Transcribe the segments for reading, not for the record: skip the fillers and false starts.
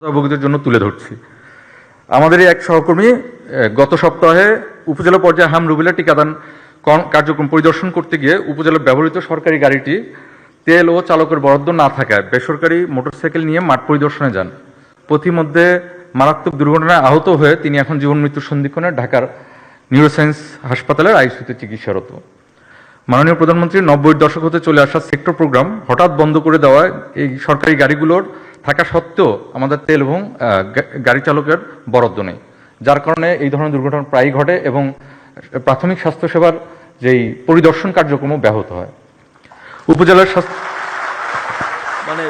অবগতির জন্য তুলে ধরছি। আমাদের এক সহকর্মী গত সপ্তাহে উপজেলা পর্যায়ে হাম রুবেলা টিকাদান কার্যক্রম পরিদর্শন করতে গিয়ে উপজেলার ব্যবহৃত সরকারি গাড়িটি তেল ও চালকের বরাদ্দ না থাকায় বেসরকারি মোটরসাইকেল নিয়ে মাঠ পরিদর্শনে যান। পথিমধ্যে মারাত্মক দুর্ঘটনায় আহত হয়ে তিনি এখন জীবন মৃত্যুর সন্ধিক্ষণে ঢাকার নিউরোসায়েন্স হাসপাতালের আইসিইউতে চিকিৎসারত। মাননীয় প্রধানমন্ত্রীর 90-এর দশক হতে চলে আসা সেক্টর প্রোগ্রাম হঠাৎ বন্ধ করে দেওয়ায় এই সরকারি গাড়িগুলোর থাকা সত্ত্বেও আমাদের তেল এবং গাড়ি চালকের বরাদ্দ নেই, যার কারণে এই ধরনের দুর্ঘটনা প্রায়ই ঘটে এবং প্রাথমিক স্বাস্থ্যসেবার যেই পরিদর্শন কার্যক্রমও ব্যাহত হয়। উপজেলার মানে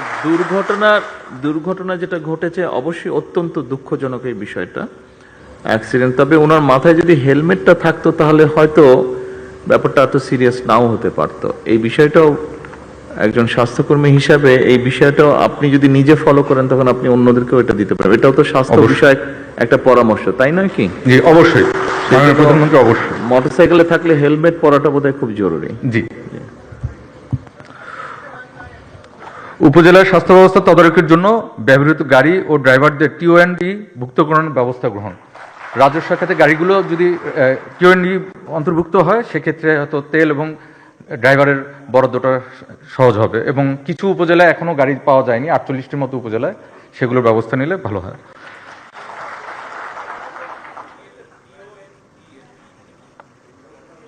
দুর্ঘটনা যেটা ঘটেছে অবশ্যই অত্যন্ত দুঃখজনক এই বিষয়টা, অ্যাক্সিডেন্ট। তবে ওনার মাথায় যদি হেলমেটটা থাকতো তাহলে হয়তো ব্যাপারটা এত সিরিয়াস নাও হতে পারতো। এই বিষয়টাও একজন স্বাস্থ্যকর্মী হিসাবে এই বিষয়টাও আপনি যদি নিজে ফলো করেন তখন আপনি অন্যদেরকেও এটা দিতে পারবেন। এটাও তো স্বাস্থ্য বিষয়ক একটা পরামর্শ, তাই নয় কি? জি অবশ্যই, প্রধানমন্ত্রী অবশ্যই মোটরসাইকেলে থাকলে হেলমেট পরাটা বোধহয় খুব জরুরি। জি। উপজেলার স্বাস্থ্য ব্যবস্থা তদারকির জন্য ব্যবহৃত গাড়ি ও ড্রাইভারদের টিওএনডি ভুক্তকরণের ব্যবস্থা গ্রহণ। রাজস্ব খাতে গাড়িগুলো যদি টিওএনডি অন্তর্ভুক্ত হয় সেক্ষেত্রে হয়তো তেল এবং ড্রাইভারের বরাদ্দটা সহজ হবে এবং কিছু উপজেলায় এখনো গাড়ি পাওয়া যায়নি, 48টির মতো উপজেলায়, সেগুলোর ব্যবস্থা নিলে ভালো হয়।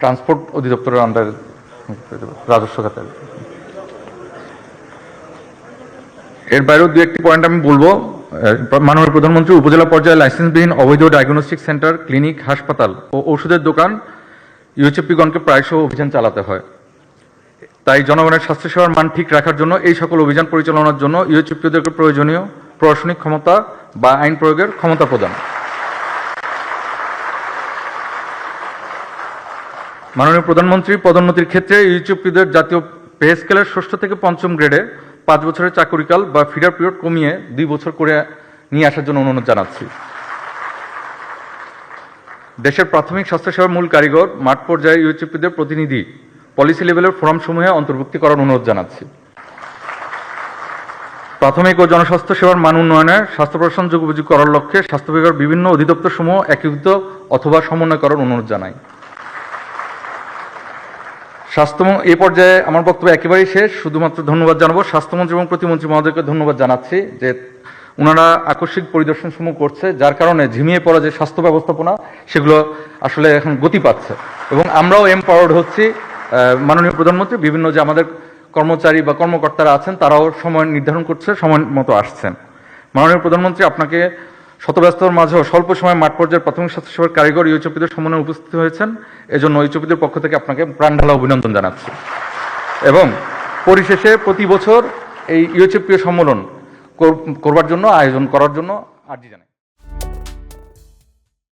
ট্রান্সপোর্ট অধিদপ্তরের আন্ডারে রাজস্ব খাতে। এর বাইরেও দু একটি পয়েন্ট আমি বলবো। মাননীয় প্রধানমন্ত্রী উপজেলা পর্যায়ে লাইসেন্সবিহীন অবৈধ ডায়াগনস্টিক সেন্টার, ক্লিনিক, হাসপাতাল ও ওষুধের দোকান ইউএচএফপিগণকে প্রায়শঃ অভিযান চালাতে হয়। তাই জনগণের স্বাস্থ্যসেবার মান ঠিক রাখার জন্য এই সকল অভিযান পরিচালনার জন্য ইউএচএফপিদেরকে প্রয়োজনীয় প্রশাসনিক ক্ষমতা বা আইন প্রয়োগের ক্ষমতা প্রদান। মাননীয় প্রধানমন্ত্রী পদোন্নতির ক্ষেত্রে ইউএচএফপিদের জাতীয় পে স্কেলের ৬ষ্ঠ থেকে ৫ম গ্রেডে ৫ বছরের চাকরিকাল বা ফিডার পিরিয়ড কমিয়ে ২ বছর করে নিয়ে আসার জন্য অনুরোধ জানাচ্ছি। দেশের প্রাথমিক স্বাস্থ্যসেবার মূল কারিগর মাঠ পর্যায়ে ইউএচএফপিদের প্রতিনিধি পলিসি লেভেলের ফোরামসমূহে অন্তর্ভুক্তি করার অনুরোধ জানাচ্ছি। প্রাথমিক ও জনস্বাস্থ্য সেবার মান উন্নয়নে স্বাস্থ্য প্রশাসন যুগোপযোগী করার লক্ষ্যে স্বাস্থ্য বিভাগের বিভিন্ন অধিদপ্তর সমূহ একীভূত অথবা সমন্বয় করার অনুরোধ জানাই। এই পর্যায়ে আমার বক্তব্য একেবারেই শেষ। শুধুমাত্র ধন্যবাদ জানাবো স্বাস্থ্যমন্ত্রী এবং প্রতিমন্ত্রী মহোদয়কে ধন্যবাদ জানাচ্ছি যে ওনারা আকস্মিক পরিদর্শন সমূহ করছে, যার কারণে ঝিমিয়ে পড়া যে স্বাস্থ্য ব্যবস্থাপনা সেগুলো আসলে এখন গতি পাচ্ছে এবং আমরাও এমপাওয়ার্ড হচ্ছি। মাননীয় প্রধানমন্ত্রী বিভিন্ন যে আমাদের কর্মচারী বা কর্মকর্তারা আছেন তারাও সময় নির্ধারণ করছে, সময় মতো আসছেন। মাননীয় প্রধানমন্ত্রী আপনাকে শতব্যস্ততার মাঝেও স্বল্প সময় মাঠ পর্যায়ের প্রাথমিক স্বাস্থ্যসেবার কারিগর ইউএচএফপিদের সমন্বয়ে উপস্থিত হয়েছেন, এজন্য ইউএচএফপিদের পক্ষ থেকে আপনাকে প্রাণঢালা অভিনন্দন জানাচ্ছি। এবং পরিশেষে প্রতি বছর এই ইউএচএফপি সম্মেলন করবার জন্য আয়োজন করার জন্য আর্জি জানাই।